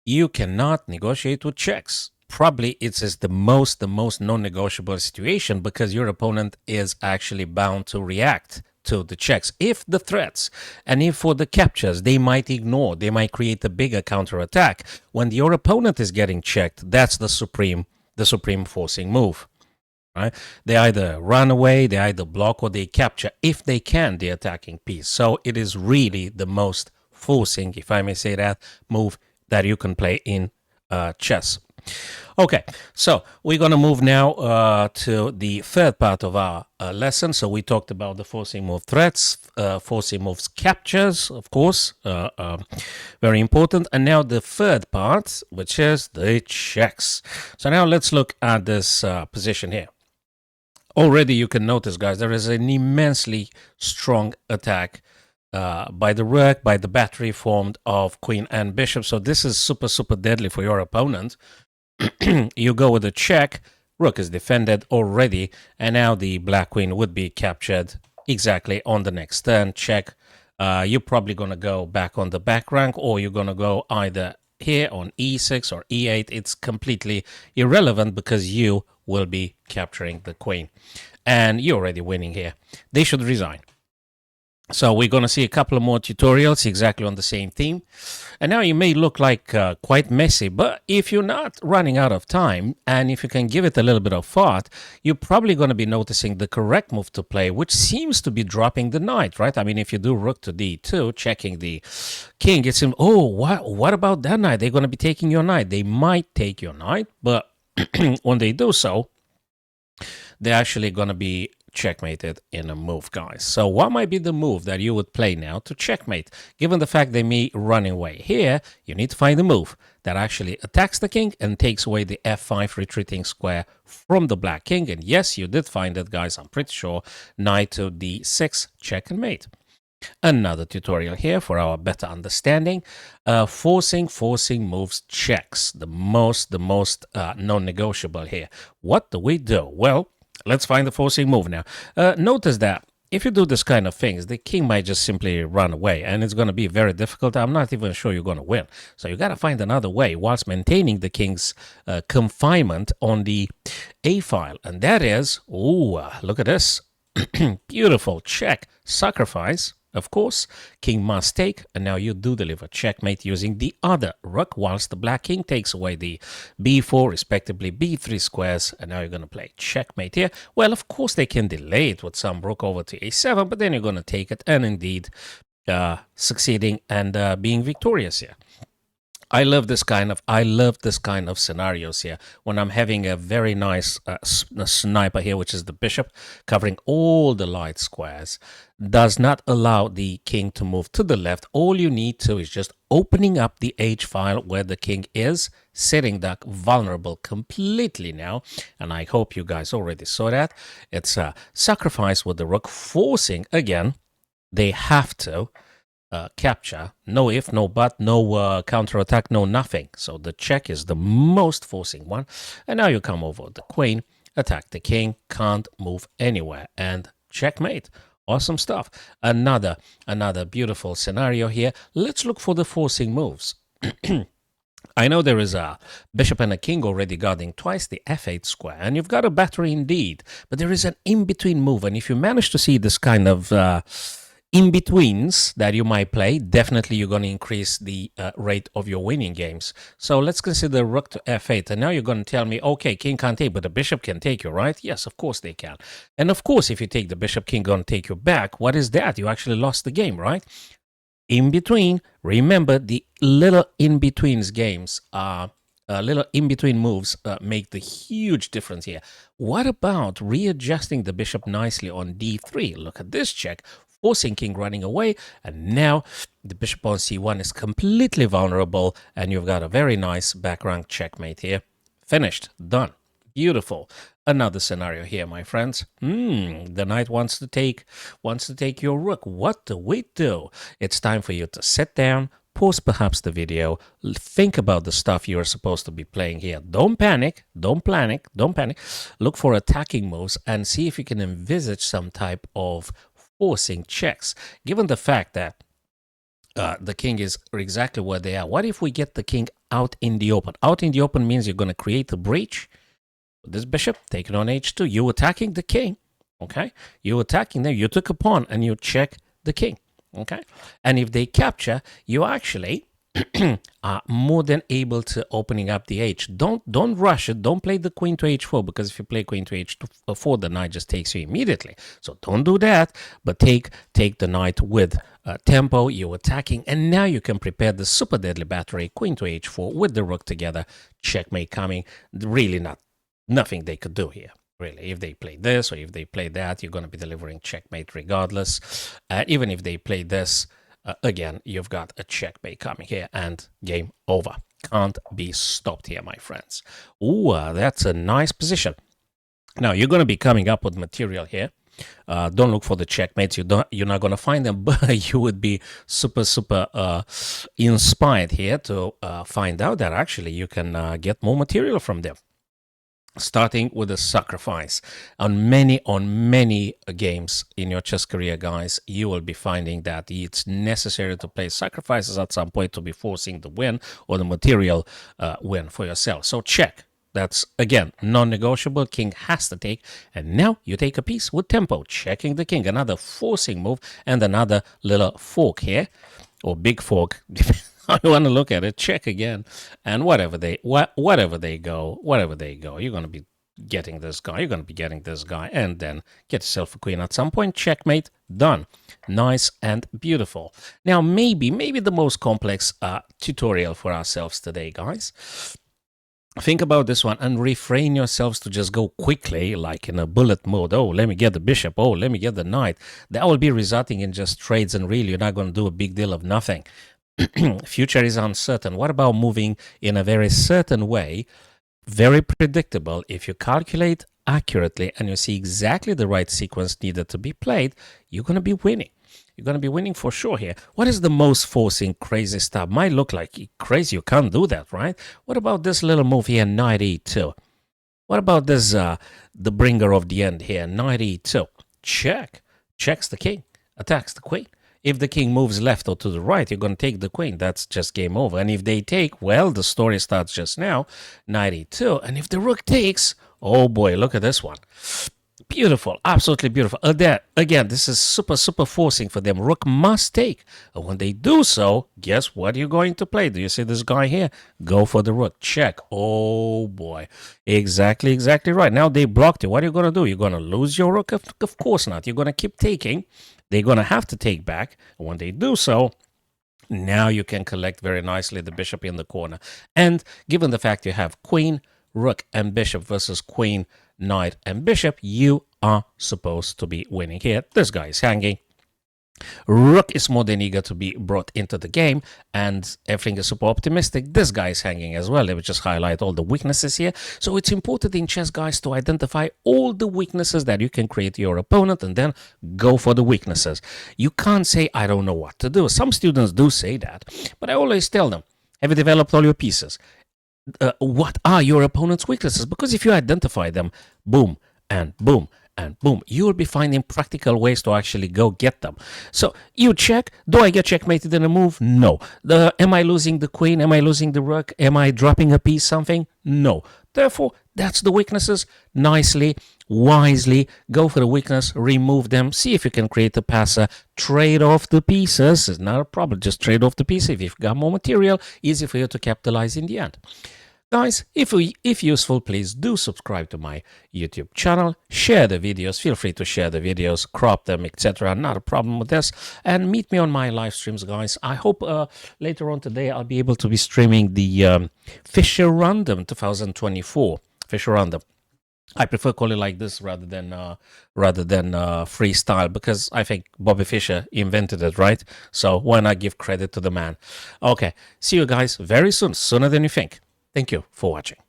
You cannot negotiate with checks. Probably it's is the most non-negotiable situation because your opponent is actually bound to react to the checks. If the threats and if for the captures they might ignore, they might create a bigger counterattack. When your opponent is getting checked, that's the supreme forcing move. Right? They either run away, they either block, or they capture, if they can, the attacking piece. So it is really the most forcing, if I may say that, move that you can play in chess. Okay, so we're going to move now to the third part of our lesson. So we talked about the forcing move threats, forcing moves captures, of course, very important. And now the third part, which is the checks. So now let's look at this position here. Already you can notice, guys, there is an immensely strong attack by the rook, by the battery formed of queen and bishop. So this is super, super deadly for your opponent. You go with a check, rook is defended already, and now the black queen would be captured exactly on the next turn. Check. You're probably going to go back on the back rank, or you're going to go either here on e6 or e8. It's completely irrelevant because you will be capturing the queen. And you're already winning here. They should resign. So we're going to see a couple of more tutorials exactly on the same theme. And now you may look like quite messy, but if you're not running out of time and if you can give it a little bit of thought, you're probably going to be noticing the correct move to play, which seems to be dropping the knight, right? I mean, if you do rook to d2, checking the king, it's in, oh, what about that knight? They're going to be taking your knight. They might take your knight, but when they do so, they're actually going to be checkmated in a move, guys. So what might be the move that you would play now to checkmate, given the fact they may run away? Here, you need to find a move that actually attacks the king and takes away the f5 retreating square from the black king. And yes, you did find it, guys, I'm pretty sure. Knight to d6, check and mate. Another tutorial here for our better understanding. Forcing moves checks, the most non-negotiable here. What do we do? Well, let's find the forcing move now. Notice that if you do this kind of things, the king might just simply run away, and it's going to be very difficult. I'm not even sure you're going to win. So you got to find another way whilst maintaining the king's confinement on the A file, and that is, look at this. Beautiful. Check. Sacrifice. Of course, king must take, and now you do deliver checkmate using the other rook, whilst the black king takes away the b4, respectively b3 squares, and now you're going to play checkmate here. Well, of course, they can delay it with some rook over to a7, but then you're going to take it and indeed succeeding and being victorious here. I love this kind of scenarios here when I'm having a very nice sniper here, which is the bishop, covering all the light squares, does not allow the king to move to the left. All you need to is just opening up the H file where the king is, setting that vulnerable completely now. And I hope you guys already saw that. It's a sacrifice with the rook, forcing again. They have to capture, no if, no but, no counterattack, no nothing. So the check is the most forcing one. And now you come over the queen, attack the king, can't move anywhere, and checkmate. Awesome stuff. Another beautiful scenario here. Let's look for the forcing moves. I know there is a bishop and a king already guarding twice the f8 square, and you've got a battery indeed, but there is an in-between move, and if you manage to see this kind of in-betweens that you might play, definitely you're going to increase the rate of your winning games. So let's consider rook to f8, and now you're going to tell me, okay, king can't take, but the bishop can take you, right? Yes, of course they can. And of course, if you take the bishop, king going to take you back. What is that? You actually lost the game, right? In between, remember the little in-betweens games are little in-between moves make the huge difference here. What about readjusting the bishop nicely on d3? Look at this check, forcing king running away, and now the bishop on c1 is completely vulnerable, and you've got a very nice back rank checkmate here. Finished. Done. Beautiful. Another scenario here, my friends. The knight wants to take your rook. What do we do? It's time for you to sit down, pause perhaps the video, think about the stuff you are supposed to be playing here. Don't panic, don't panic. Look for attacking moves and see if you can envisage some type of forcing checks. Given the fact that the king is exactly where they are, what if we get the king out in the open. Out in the open means you're going to create a breach. This bishop taking on h2. You attacking the king. Okay, you attacking them. You took a pawn and you check the king. Okay, and if they capture, you actually are more than able to opening up the h. Don't rush it. Don't play the queen to h4, because if you play queen to h4, the knight just takes you immediately. So don't do that. But take the knight with tempo. You're attacking, and now you can prepare the super deadly battery. Queen to h4 with the rook together. Checkmate coming. Really nothing they could do here. Really, if they play this or if they play that, you're going to be delivering checkmate regardless. Even if they play this, again, you've got a checkmate coming here and game over. Can't be stopped here, my friends. Ooh, that's a nice position. Now, you're going to be coming up with material here. Don't look for the checkmates. You're not going to find them, but you would be super inspired here to find out that actually you can get more material from them. Starting with a sacrifice. On many games in your chess career, guys, you will be finding that it's necessary to play sacrifices at some point to be forcing the win or the material win for yourself. So check. That's, again, non-negotiable. King has to take. And now you take a piece with tempo, checking the king. Another forcing move and another little fork here, or big fork. I want to look at it, check again, and whatever they go, you're going to be getting this guy, and then get yourself a queen at some point. Checkmate, done. Nice and beautiful. Now, maybe the most complex tutorial for ourselves today, guys. Think about this one and refrain yourselves to just go quickly, like in a bullet mode. Oh, let me get the bishop. Oh, let me get the knight. That will be resulting in just trades, and really, you're not going to do a big deal of nothing. Future is uncertain. What about moving in a very certain way, very predictable? If you calculate accurately and you see exactly the right sequence needed to be played, you're going to be winning. You're going to be winning for sure here. What is the most forcing crazy stuff? Might look like crazy. You can't do that, right? What about this little move here, knight e2? What about this, the bringer of the end here, knight e2? Check. Checks the king. Attacks the queen. If the king moves left or to the right, you're going to take the queen. That's just game over. And if they take, well, the story starts just now, knight e2. And if the rook takes, oh boy, look at this one. Beautiful, absolutely beautiful. Again, this is super forcing for them. Rook must take. And when they do so, guess what you're going to play? Do you see this guy here? Go for the rook. Check. Oh boy. Exactly right. Now they blocked you. What are you going to do? You're going to lose your rook? Of course not. You're going to keep taking. They're going to have to take back. And when they do so, now you can collect very nicely the bishop in the corner. And given the fact you have queen, rook, and bishop versus queen, knight, and bishop, you are supposed to be winning here. This guy is hanging. Rook is more than eager to be brought into the game, and everything is super optimistic. This guy is hanging as well. Let me just highlight all the weaknesses here. So it's important in chess, guys, to identify all the weaknesses that you can create your opponent and then go for the weaknesses. You can't say, I don't know what to do. Some students do say that, but I always tell them, have you developed all your pieces? What are your opponent's weaknesses? Because if you identify them, boom and boom and boom, you will be finding practical ways to actually go get them. So you check, do I get checkmated in a move? No. Am I losing the queen? Am I losing the rook? Am I dropping a piece, something? No. Therefore, that's the weaknesses. Nicely, wisely, go for the weakness, remove them, see if you can create a passer, trade off the pieces. It's not a problem, just trade off the piece. If you've got more material, easy for you to capitalize in the end. Guys, if useful, please do subscribe to my YouTube channel, share the videos, feel free to share the videos, crop them, etc. Not a problem with this. And meet me on my live streams, guys. I hope later on today I'll be able to be streaming the Fischer Random 2024. Fischer Random. I prefer call it like this rather than freestyle, because I think Bobby Fischer invented it, right? So why not give credit to the man? Okay, see you guys very soon, sooner than you think. Thank you for watching.